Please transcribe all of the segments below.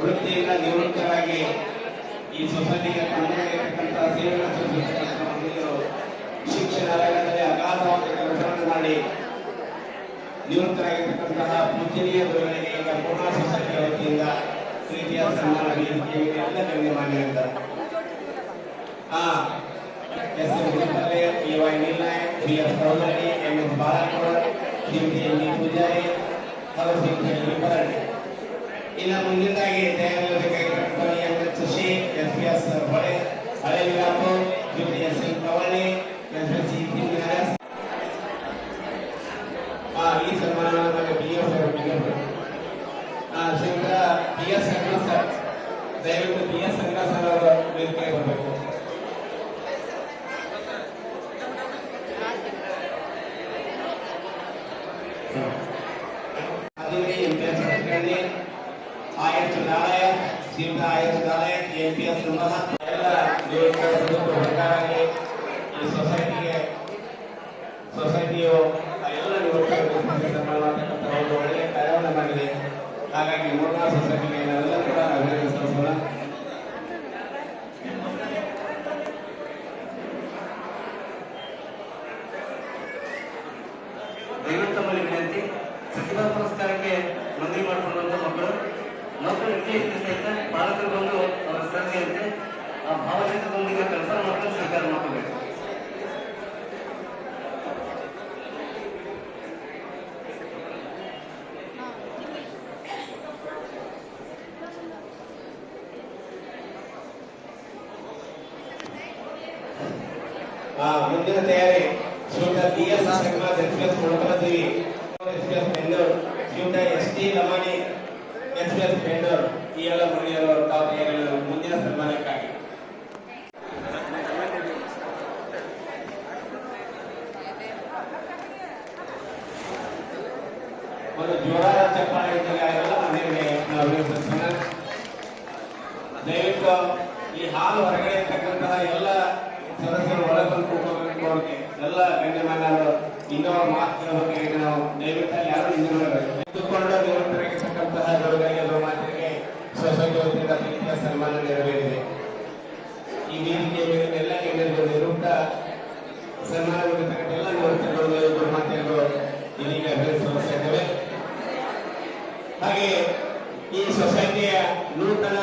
ವೃತ್ತಿಯಿಂದ ನಿವೃತ್ತರಾಗಿ ಈ ಸೊಸೈಟಿಗೆ ತಮ್ಮಲ್ಲಿರತಕ್ಕಂತಹ ಸೇವೆಗಳನ್ನು ಶಿಕ್ಷಣ ರಂಗದಲ್ಲಿ ಅಗಾಧವಾದ ಕೆಲಸವನ್ನು ಮಾಡಿ ನಿವೃತ್ತರಾಗಿರ್ತಕ್ಕಂತಹ ಪೂಜನೀಯ ಗುರುಗಳಿಗೆ ಈಗ ಪೂರ್ಣ ಸೊಸೈಟಿಯ ವತಿಯಿಂದ ಪ್ರೀತಿಯ ಸನ್ಮಾನ ಎಲ್ಲ ಗಣ್ಯಮಾನ್ಯರಿಂದ S A Y. Neelanayak, B S. Chaudhari, M S. Balakar, Shrimati N D. Pujari ಹಾಗೂ ಶ್ರೀಮತಿ ಪರಡಿ. ಇನ್ನು ಮುಂದಿನದಾಗಿ ತಯಾರಿಸಬೇಕಾಗಿರ್ತಕ್ಕಂಥ ಎಂ.ಎಸ್. ಶಶಿ, ಎಸ್.ಪಿ.ಎಸ್. ಹೊಳೆ, ಹಳೆ ವಿಲಾಪು, ಶ್ರೀಮತಿ ಎಸ್.ಎಲ್. ಕವಳ್ಳಿ, ಎಸ್.ಎಲ್.ಸಿ. ಈ ಸನ್ಮಾನವನ್ನು ಶ್ರೀಮಂತ ಪಿ.ಎಸ್. ಸಂಗ್ರಹ ಸರ್, ದಯವಿಟ್ಟು ಪಿ.ಎಸ್. ಸಂಗ್ರಹ ಸರ್ ಅವರ ವೇದಿಕೆ ಬರಬೇಕು. ಎಂ.ಪಿ.ಎಸ್. ಎಲ್ಲ ಸೊಸೈಟಿಯು ಎಲ್ಲ ಒಂದು ಒಳ್ಳೆಯ ಕಾರ್ಯವನ್ನು ಮಾಡಿದೆ. ಹಾಗಾಗಿ ಮೂರ್ನಾಲ್ ಸೊಸೈಟಿಗೆ ನಾವೆಲ್ಲ ಕೂಡ ಅಭಿನಂದಿಸೋಣ. ದೈವತ್ತಮಲ್ಲಿ ವಿನಂತಿ, ಪ್ರತಿಭಾ ಪುರಸ್ಕಾರಕ್ಕೆ ನೋಂದಣಿ ಮಾಡಿಕೊಂಡಂತ ಮಕ್ಕಳು ಸಹಿತ ಪಾಲಕರು ಬಂದು ಅವರ ಶ್ರದ್ಧೆಯಂತೆ ಆ ಭಾವಚಿತ್ರದೊಂದಿಗೆ ಕೆಲಸ ಮಾಡ್ಕೊಂಡು ಸ್ವೀಕಾರ ಮಾಡಬೇಕು. ಮುಂದಿನ ತಯಾರಿ ಶ್ರೀಯುತ ಬಿ.ಎಸ್. ಶ್ರೀನಿವಾಸ್, ಎಸ್.ಪಿ.ಎಸ್. ಮುಳಕಲದೇವಿ, ಎಸ್.ಪಿ.ಎಸ್. ಬೆಂಗಳೂರು, ಶ್ರೀಯುತ ಎಸ್.ಟಿ. ಲಮಾಣಿ, ಎಸ್.ಪಿ.ಎಸ್. ಬೆಂಗಳೂರು, ಈ ಎಲ್ಲ ಮಹಿಳೆಯರು ತಾವು ತಯಾರಿಗಳು ಮುಂದಿನ ಸನ್ಮಾನಕ್ಕಾಗಿ. ಒಂದು ಜೋರಾದ ಚಪ್ಪಾಳೆ ಎಲ್ಲ ಮನೆಯಲ್ಲಿ ಅಭಿನಂದಿಸೋಣ. ದಯವಿಟ್ಟು ಈ ಹಾಲು ಹೊರಗಡೆ ಇರ್ತಕ್ಕಂತಹ ಎಲ್ಲ ಸದಸ್ಯರು ಒಳಗೊಂಡು ಕೂತ್ಕೋಬೇಕು. ಅವ್ರಿಗೆ ಎಲ್ಲ ಗಣ್ಯಮಾನ್ಯರು ಇನ್ನೊಬ್ಬ ಮಾತು ಕೇಳಬೇಕು. ನಾವು ದಯವಿಟ್ಟು ಯಾರು ನಿಂತುಕೊಂಡು ನಿವೃತ್ತರಾಗಿರ್ತಕ್ಕಂತಹ ಗುರುಗಳಿಗೆ ಮಾತಿಗೆ ಸೊಸೈಟಿ ವತಿಯಿಂದ ಪ್ರೀತಿಯ ಸನ್ಮಾನ ನೆರವೇರಿದೆ. ಈ ವೇದಿಕೆಯ ಮೇಲೆ ಎಲ್ಲ ಗಣ್ಯರು ನಿವೃತ್ತ ಸನ್ಮಾನಗೊಂಡಿರ್ತಕ್ಕಂಥ ಎಲ್ಲ ನಿವೃತ್ತಗಳು ಗುರುಮಾತೆಯರು ಇದೀಗ ಅಭಿನಂದಿಸುತ್ತಾ ಇದ್ದೇವೆ. ಹಾಗೆ ಈ ಸೊಸೈಟಿಯ ನೂತನ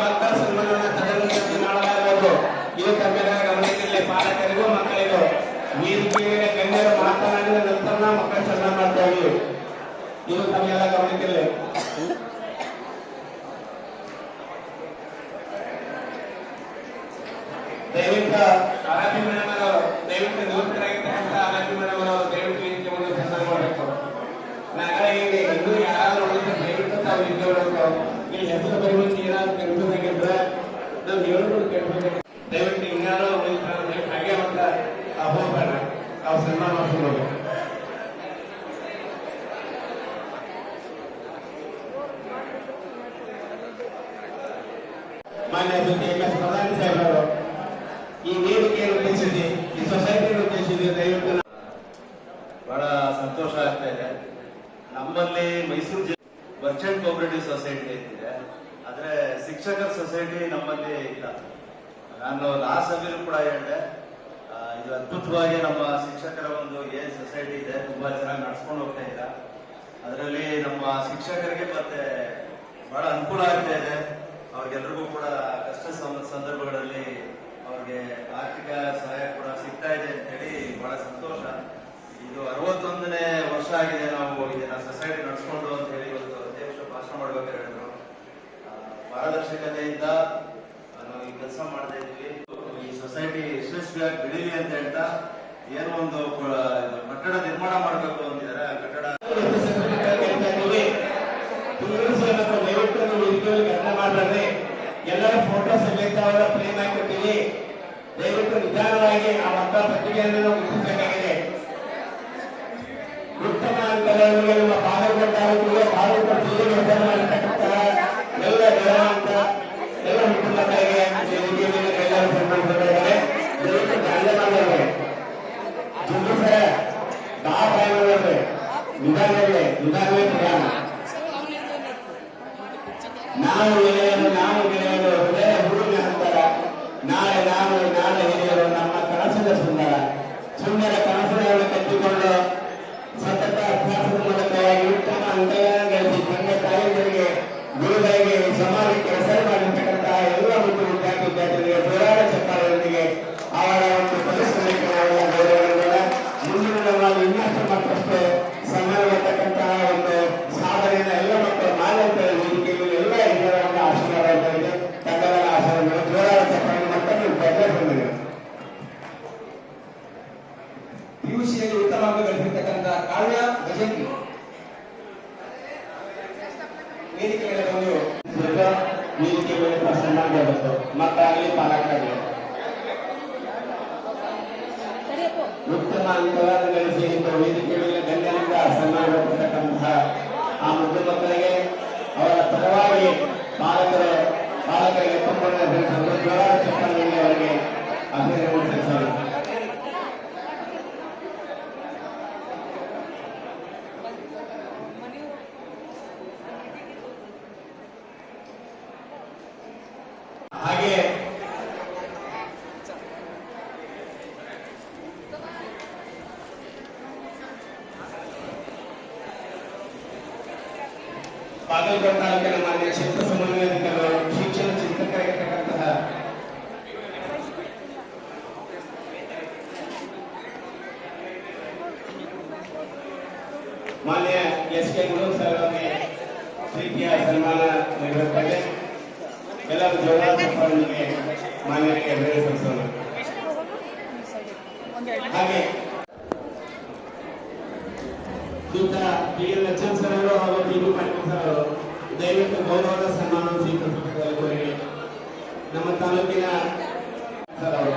ಮಕ್ಕಳ ಸನ್ಮಾನವನ್ನು ತದನಂತರ ಮಾಡಲಾಗುವುದು. ಇದು ತಮ್ಮೆಲ್ಲರ ಗಮನದಲ್ಲಿ ಪಾಲಕರಿಗೂ ಮಕ್ಕಳಿಗೂ ವೇದಿಕೆಯ ಗಣ್ಯರು ಮಾತನಾಡಿದ ನಂತರ ಮಕ್ಕಳ ಸನ್ಮಾನ ಮಾಡ್ತಾ ಇದ್ದೀವಿ. ಇದು ತಮ್ಮೆಲ್ಲ ಗಮನದಲ್ಲಿ. ದಯವಿಟ್ಟು ಆರಾಧ್ಯ ಮೇಡಮ್ ಅವರು ದಯವಿಟ್ಟು ನಿವೃತ್ತರಾಗಿರ್ತಕ್ಕಂಥ ಆರಾಧ್ಯ ಮೇಡಮ್ ಅವರು ದಯವಿಟ್ಟು ವೇದಿಕೆ ಒಂದು ಸನ್ಮಾನ ಮಾಡಬೇಕು. ನಾಳೆ ಇನ್ನೂ ಯಾರಾದ್ರೂ ಉಳಿದ್ರೆ ದಯವಿಟ್ಟು ತಾವು ಇಲ್ಲಿ ನೋಡಬೇಕು. ಈ ಹೆಸರು ಬರುವಂತ ಏನಾದ್ರು ಕೆಲ್ಸದಾಗಿದ್ರೆ ನಾವು ಹೇಳ್ಬೋದು ಕೇಳ್ಬೇಕು. ದಯವಿಟ್ಟು ಇನ್ನಾರು ಹಾಗೆ ಅಂತ ಹೋಗ್ಬೇಡ, ನಾವು ಸನ್ಮಾನ ಮಾಡ್ಕೊಂಡು ಹೋಗ್ಬೇಕು. ಮಾನ್ಯ ಎಂ.ಎಸ್. ಪ್ರಧಾನಿ ಸಾಹೇಬರು ಈ ವೇದಿಕೆಯನ್ನು ಉದ್ದೇಶಿಸಿ, ಈ ಸೊಸೈಟಿಯನ್ನು ಉದ್ದೇಶಿಸಿ ದಯವಿಟ್ಟು ಬಹಳ ಸಂತೋಷ ಆಗ್ತಾ ಇದೆ. ನಮ್ಮಲ್ಲಿ ಮೈಸೂರು ಜಿಲ್ಲೆ ಮರ್ಚೆಂಟ್ ಕೋಆಪರೇಟಿವ್ ಸೊಸೈಟಿ ಇದೆ, ಆದ್ರೆ ಶಿಕ್ಷಕರ ಸೊಸೈಟಿ ನಮ್ಮಲ್ಲಿ ಇಲ್ಲ. ನಾನು ಲಾಸ್ಟ್ ಸಭೆಯಲ್ಲೂ ಕೂಡ ಹೇಳಿದೆ, ಇದು ಅದ್ಭುತವಾಗಿ ನಮ್ಮ ಶಿಕ್ಷಕರ ಒಂದು ಏನ್ ಸೊಸೈಟಿ ಇದೆ ತುಂಬಾ ಚೆನ್ನಾಗಿ ನಡ್ಸ್ಕೊಂಡು ಹೋಗ್ತಾ ಇಲ್ಲ. ಅದರಲ್ಲಿ ನಮ್ಮ ಶಿಕ್ಷಕರಿಗೆ ಮತ್ತೆ ಬಹಳ ಅನುಕೂಲ ಆಗ್ತಾ ಇದೆ. ಅವ್ರಿಗೆಲ್ರಿಗೂ ಕೂಡ ಕಷ್ಟ ಸಂದರ್ಭಗಳಲ್ಲಿ ಅವ್ರಿಗೆ ಆರ್ಥಿಕ ಸಹಾಯ ಕೂಡ ಸಿಗ್ತಾ ಇದೆ ಅಂತ ಹೇಳಿ ಬಹಳ ಸಂತೋಷ. ಇದು 61ನೇ ವರ್ಷ ಆಗಿದೆ ನಾವು ಇದನ್ನ ಸೊಸೈಟಿ ನಡ್ಸ್ಕೊಂಡು ಅಂತ ಹೇಳಿ ಇವತ್ತು ಅಧ್ಯಕ್ಷರು ಭಾಷಣ ಮಾಡ್ಬೇಕಾದ್ರೆ ಹೇಳಿದ್ರು. ಪಾರದರ್ಶಕತೆಯಿಂದ ನಾವು ಈ ಕೆಲಸ ಮಾಡ್ತಾ ಇದ್ವಿ. ಈ ಸೊಸೈಟಿ ಯಶಸ್ವಿಯಾಗಿ ಬೆಳೀಲಿ ಅಂತ ಹೇಳ್ತಾ ಏನೋ ಒಂದು ಕಟ್ಟಡ ನಿರ್ಮಾಣ ಮಾಡಬೇಕು ಅಂತಿದ್ದಾರೆ. ಆ ಕಟ್ಟಡ ಮಾಡ್ತಾರೆ. ಎಲ್ಲರ ಫೋಟೋ ಸಮೇತ ಅವರ ಫ್ರೇಮ್ ಹಾಕಿರ್ತೀವಿ. ದಯವಿಟ್ಟು ನಿಧಾನವಾಗಿ ಆ ಮಕ್ಕಳ ಪತ್ರಿಕೆಯನ್ನು ನಾವು ಗುರುತಿಸಬೇಕಾಗಿದೆ. ಪರೀಕ್ಷೆಯಲ್ಲಿ ಉತ್ತಮ ಅಂಕ ಗಳಿಸಿರ್ತಕ್ಕಂಥ ಕಾವ್ಯ ಗಜಂಗಿ ವೇದಿಕೆ ಮೇಲೆ ಬಂದು ವೇದಿಕೆ ಮೇಲೆ ಸನ್ಮಾನ ಬಂತು ಮಕ್ಕಳಾಗಲಿ ಪಾಲಕರಾಗಲಿ ಉತ್ತಮ ಅಂಕಗಳನ್ನು ಗಳಿಸಿ ವೇದಿಕೆ ಮೇಲೆ ಗಣ್ಯರಿಂದ ಸನ್ಮಾನ ಪಡೆದಿರ್ತಕ್ಕಂತಹ ಆ ಮುದ್ದು ಮಕ್ಕಳಿಗೆ ಅವರ ಪರವಾಗಿ ಪಾಲಕರಿಗೆ ಚಪ್ಪಲಿಗೆ ಅವರಿಗೆ ಅಭಿನಂದನೆ ಸಲ್ಲಿಸೋಣ. ಹಾಗೆ ಬಾಗಲಕೋಟೆ ತಾಲೂಕಿನ ಮಾನ್ಯ ಕ್ಷೇತ್ರ ಸಮನ್ವಯಾಧಿಕಾರಿಗಳು ಶಿಕ್ಷಣ ಚಿಂತಕರಾಗಿರ್ತಕ್ಕಂತಹ ಮಾನ್ಯ ಎಸ್ ಕೆ ಗುರು ಸರ್ ಅವರಿಗೆ ಪ್ರೀತಿಯ ಸನ್ಮಾನ ನೀಡುತ್ತದೆ. ಎಲ್ಲರೂ ಜೋರಾದ ಚಪ್ಪಾಳೆಯೊಂದಿಗೆ ಮಾನ್ಯರಿಗೆ ಅಭಿನಂದನೆ ಸಲ್ಲಿಸೋಣ. ಹಾಗೆ ಪಿ ಎಲ್ ಲಕ್ಷ್ಮಣ್ ಸರ್ ಅವರು ಹಾಗೂ ಪಿ ಡಿ ಪಾಟೀಲ್ ಸರ್ ಅವರು ದಯವಿಟ್ಟು ಗೌರವದ ಸನ್ಮಾನ ಸ್ವೀಕರಿಸಬೇಕಾಗಿ ನಮ್ಮ ತಾಲೂಕಿನ ಸರ್ ಅವರು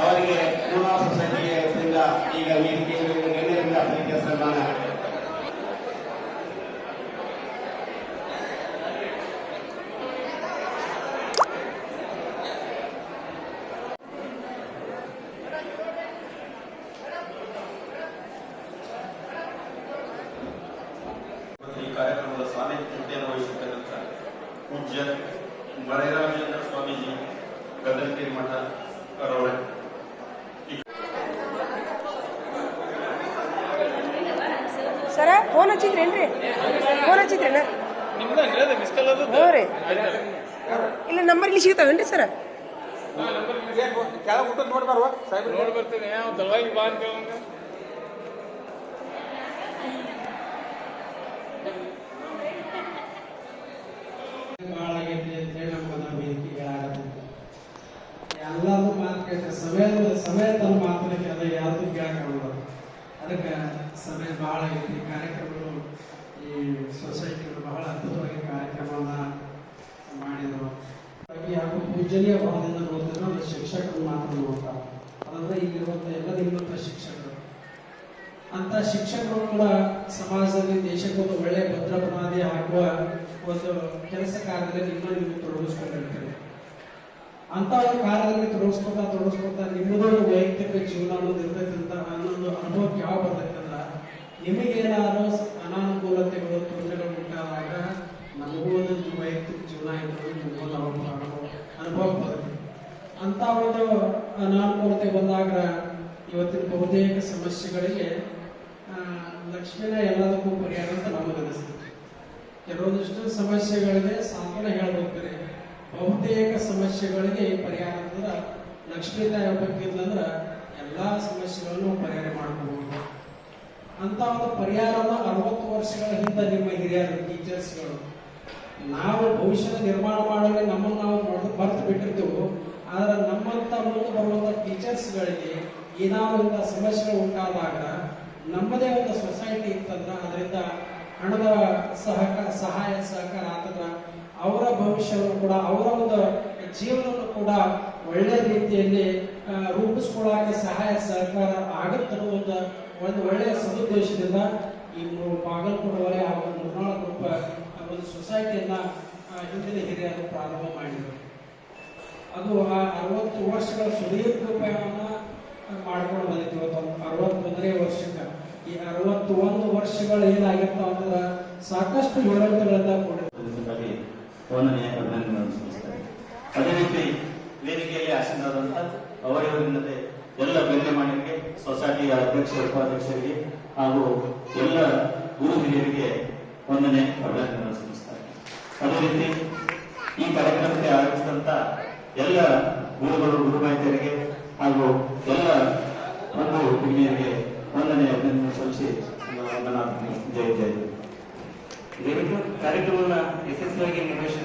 ಅವರಿಗೆ ಮೂಲ ಸೊಸೈಟಿಯಿಂದ ಈಗ ವೇದಿಕೆಯಲ್ಲಿ ಗಣ್ಯರಿಂದ ಪ್ರೀತಿಯ ಸನ್ಮಾನ. ಈ ಕಾರ್ಯಕ್ರಮದ ಸಾನ್ನಿಧ್ಯತೆಯನ್ನು ವಹಿಸಿರ್ತಕ್ಕಂಥ ಪೂಜ್ಯ ಮಳೆರಾಜೇಂದ್ರ ಸ್ವಾಮೀಜಿ ಗದಗಿರಿ ಮಠ ಕರಾವಳಿ ಸರ ಫೋನ್ ಹಚ್ಚಿದ್ರೇನ್ರಿ ಫೋನ್ ಹಚ್ಚಿದ್ರೇನ ಹ್ಞೂ ರೀ ಇಲ್ಲ ನಂಬರ್ ಇಲ್ಲಿ ಸಿಗ್ತಾವೇನ್ರಿ ಸರ ಕೆಳಗೆ ಊಟ ನೋಡಿ ಬರುವ ಸಾಹೇಬ್ರು ನೋಡಿ ಬರ್ತೀನಿ ದಳವಾಗಿ ಬಾ ಅಂತ ಹೇಳಂಗ ಭಾಳ ಆಗೈತಿ ಅಂತೇಳಿ ನಮ್ಗೆ ವೇದಿಕೆಗಳಾಗತ್ತೆ ಎಲ್ಲರೂ ಮಾತು ಕೇಳ್ತಾರೆ ಸಮಯ ತನ್ನ ಮಾತುಗಳಿಗೆ ಅದ ಯಾವುದು ಕೇಳಕ್ಕಾಗಲ್ಲ. ಅದಕ್ಕೆ ಸಮಯ ಭಾಳ ಆಗೈತಿ. ಕಾರ್ಯಕ್ರಮಗಳು ಈ ಸೊಸೈಟಿಗಳು ಬಹಳ ಅದ್ಭುತವಾಗಿ ಕಾರ್ಯಕ್ರಮವನ್ನು ಮಾಡಿದರು. ಹಾಗೂ ಪೂಜನೀಯ ಭಾವದಿಂದ ನೋಡ್ತಿದ್ರು ಒಂದು ಶಿಕ್ಷಕರು ಮಾತ್ರ ನೋಡ್ತಾರೆ. ಅದಂದ್ರೆ ಇಲ್ಲಿರುವಂಥ ಎಲ್ಲ ನಿಮ್ಮಂಥ ಶಿಕ್ಷಕರು ಅಂತ ಶಿಕ್ಷಕರು ಕೂಡ ಸಮಾಜದಲ್ಲಿ ದೇಶಕ್ಕೊಂದು ಒಳ್ಳೆಯ ಭದ್ರ ಬುನಾದಿ ಹಾಕುವ ಒಂದು ಕೆಲಸ ಕಾರ್ಯದಲ್ಲಿ ನೀವು ತೊಡಗಿಸ್ಕೊಂಡಿರ್ತೀರಿ. ಅಂತ ಒಂದು ಕಾರ್ಯದಲ್ಲಿ ತೊಡಗಿಸ್ಕೊತಾ ನಿಮ್ಮದೊಂದು ವೈಯಕ್ತಿಕ ಜೀವನ ಅನ್ನೋದು ಇರ್ತೈತೆ ಅಂತ ಅನ್ನೊಂದು ಅನುಭವಕ್ಕೆ ಯಾವ ಬರ್ತೈತೆ ಅಂದ್ರೆ ನಿಮಗೇನಾದ್ರು ಅನಾನುಕೂಲತೆಗಳು ತೊಂದರೆಗಳು ಉಂಟಾದಾಗ ನಮಗೂ ಒಂದು ವೈಯಕ್ತಿಕ ಜೀವನ ಇದ್ದು ನಿಮಗೊಂದು ಅನುಭವ ಬರುತ್ತೆ. ಅಂತ ಒಂದು ಅನಾನುಕೂಲತೆ ಬಂದಾಗ ಇವತ್ತಿನ ಬಹುತೇಕ ಸಮಸ್ಯೆಗಳಿಗೆ ಲಕ್ಷ್ಮಿನ ಎಲ್ಲದಕ್ಕೂ ಪರಿಹಾರ ಅಂತ ನಮಗನಿಸ್ತದೆ. ಕೆಲವೊಂದಿಷ್ಟು ಸಮಸ್ಯೆಗಳಿಗೆ ಸಾಂತ್ವನ ಹೇಳ್ಬೇಕ್ರಿ, ಬಹುತೇಕ ಸಮಸ್ಯೆಗಳಿಗೆ ಪರಿಹಾರ ಅಂದ್ರೆ ಲಕ್ಷ್ಮೀ ತಾಯಿ ಒಬ್ಬಕ್ಕಿದ್ಲಂದ್ರೆ ಎಲ್ಲ ಸಮಸ್ಯೆಗಳನ್ನು ಪರಿಹಾರ ಮಾಡ್ಕೋಬಹುದು. ಅಂತ ಒಂದು ಪರಿಹಾರನ 60 ವರ್ಷಗಳ ಹಿಂದೆ ನಿಮ್ಮ ಹಿರಿಯರು ಟೀಚರ್ಸ್ಗಳು ನಾವು ಭವಿಷ್ಯದ ನಿರ್ಮಾಣ ಮಾಡಲು ನಮ್ಮನ್ನು ನಾವು ಬರ್ತು ಬಿಟ್ಟಿರ್ತೀವಿ. ಆದ್ರೆ ನಮ್ಮಂತ ಮುಂದೆ ಬರುವಂತ ಟೀಚರ್ಸ್ಗಳಿಗೆ ಏನಾದ್ರು ಇಂಥ ಸಮಸ್ಯೆಗಳು ಉಂಟಾದಾಗ ನಮ್ಮದೇ ಒಂದು ಸೊಸೈಟಿ ಇತ್ತಂದ್ರೆ ಅದರಿಂದ ಹಣದ ಸಹಾಯ ಸಹಕಾರ ಆಗ್ತದ. ಅವರ ಭವಿಷ್ಯವನ್ನು ಕೂಡ ಅವರ ಒಂದು ಜೀವನವನ್ನು ಕೂಡ ಒಳ್ಳೆ ರೀತಿಯಲ್ಲಿ ರೂಪಿಸ್ಕೊಳ್ಳೋಕೆ ಸಹಾಯ ಸಹಕಾರ ಆಗುತ್ತೆ ಅನ್ನೋ ಒಂದು ಒಳ್ಳೆಯ ಸದುದ್ದೇಶದಿಂದ ಈ ಬಾಗಲಕೋಟೆ ವಲಯ ಹಾಗೂ ಮುನ್ನಾಳ ಗ್ರೂಪ್ ಒಂದು ಸೊಸೈಟಿಯನ್ನ ಹಿಂದಿನ ಹಿರಿಯರು ಪ್ರಾರಂಭ ಮಾಡಿದರು. ಅದು ಆ 60 ವರ್ಷಗಳ ಸುದೀರ್ಘ ಉಪಾಯವನ್ನು ಮಾಡ್ಕೊಂಡು ಬಂದಿತ್ತು. ಇವತ್ತು 61ನೇ ವರ್ಷಕ್ಕೆ ಈ 61 ವರ್ಷಗಳು ಏನಾಗಿರ್ತಾವ ಅಂದ್ರೆ ಸಾಕಷ್ಟು ಏರಿಳಿತಗಳಿಂದ ಕೂಡಿರುವುದಕ್ಕಾಗಿ ವಂದನೆಯ ಅಭಿನಂದನೆ ಸಲ್ಲಿಸುತ್ತಾರೆ. ಅದೇ ರೀತಿ ವೇದಿಕೆಯಲ್ಲಿ ಆಸೀನರಾದಂಥ ಅವರಿವರಿಲ್ಲದೆ ಎಲ್ಲ ಗಣ್ಯಮಾನ್ಯರಿಗೆ, ಸೊಸೈಟಿಯ ಅಧ್ಯಕ್ಷ ಉಪಾಧ್ಯಕ್ಷರಿಗೆ ಹಾಗೂ ಎಲ್ಲ ಗುರು ಹಿರಿಯರಿಗೆ ವಂದನೆ ಅಭಿನಂದನೆ ಸಲ್ಲಿಸುತ್ತಾರೆ. ಅದೇ ರೀತಿ ಈ ಕಾರ್ಯಕ್ರಮಕ್ಕೆ ಆಗಮಿಸಿದಂತ ಎಲ್ಲ ಗುರುಗಳು, ಗುರುಮಾಹಿತಿಯರಿಗೆ ಹಾಗೂ ಎಲ್ಲ ಬಂಧು ಹಿರಿಯರಿಗೆ ವಂದನೆ ಅಭಿನಂದನೆ ಸಲ್ಲಿಸಿ ವಂದನಾರ್ಪಣೆ. ಜೈ ಜೈ. ದಯವಿಟ್ಟು ಕಾರ್ಯಕ್ರಮವನ್ನು ಯಶಸ್ವಿಯಾಗಿ ನಿರ್ವಹಿಸಿ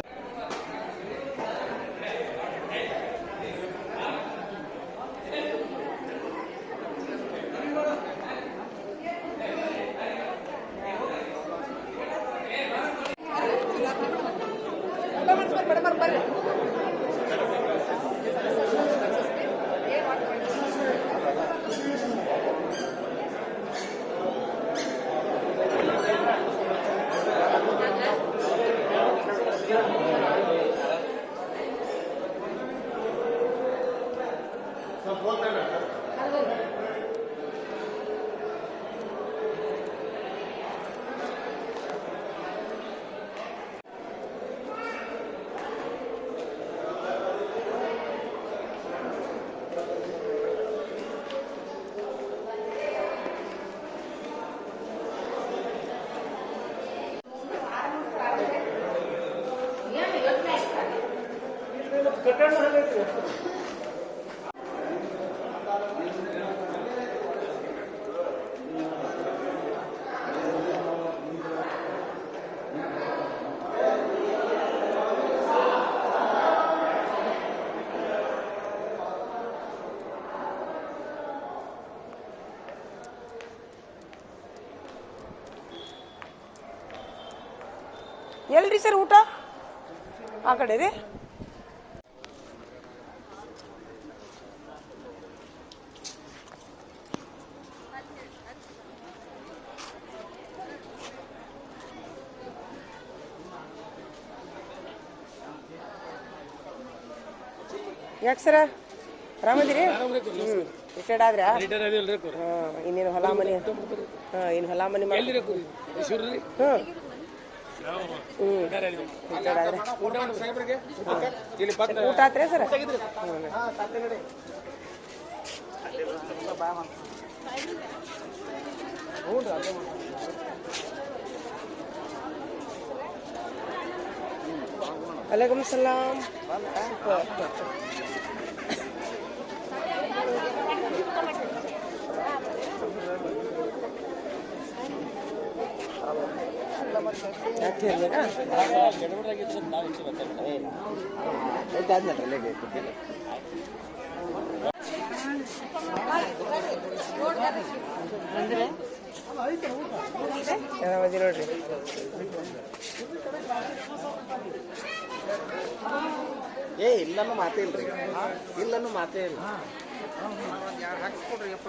ಎಲ್ರಿ ಸರ್ ಊಟ ಆ ಕಡೆ ರೀ. ಯಾಕೆ ಸರ ಆರಾಮದಿರಿ? ರಿಟೈರ್ಡ್ ಆದ್ರಾ? ಇನ್ನೇನು ಹೊಲ ಮನೆ ಇನ್ನು ಹೊಲ ಮನೆ ಊಟ ಆತ್ರಿ ಸರ್? वालेकुम सलाम. ನೋಡ್ರಿ ಇಲ್ಲನ್ನು ಮಾತೇ ಇಲ್ರಿ, ಇಲ್ಲನ್ನು ಮಾತೇ ಇಲ್ಲ. ಹಾಕಿಸ್ಕೊಡ್ರಿ ಅಪ್ಪ.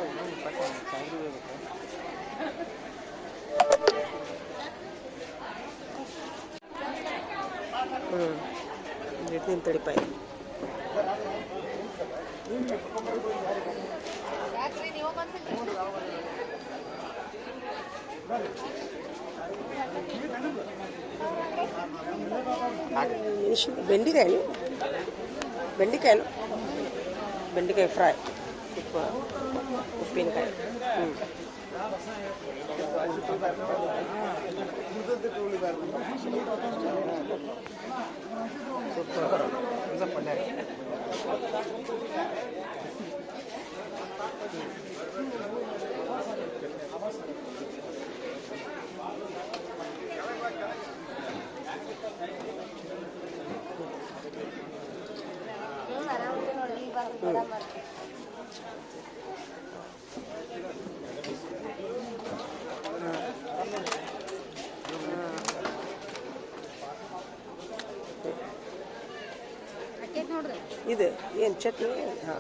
ತಡಿಪಾಯಿ ಬೆಂಡಿಕಾಯಿ ಬೆಂಡಿಕಾಯಿ ಫ್ರೈ ಉಪ್ಪಿನಕಾಯಿ. ಇದು ಏನು ಚಟ್ನಿ? ಹಾಂ,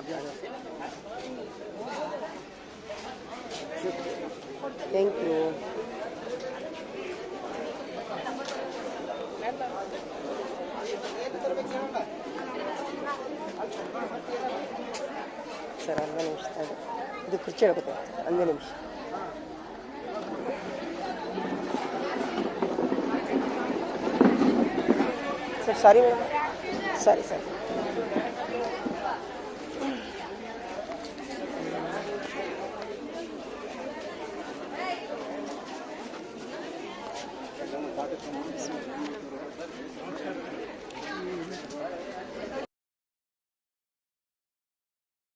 ಥ್ಯಾಂಕ್ ಯು. ಸರ್ 1 ನಿಮಿಷ ಇದು ಕುರ್ಚಿ ಹೇಳ್ಕೊತ 1 ನಿಮಿಷ. Sir sorry madam, sorry sir.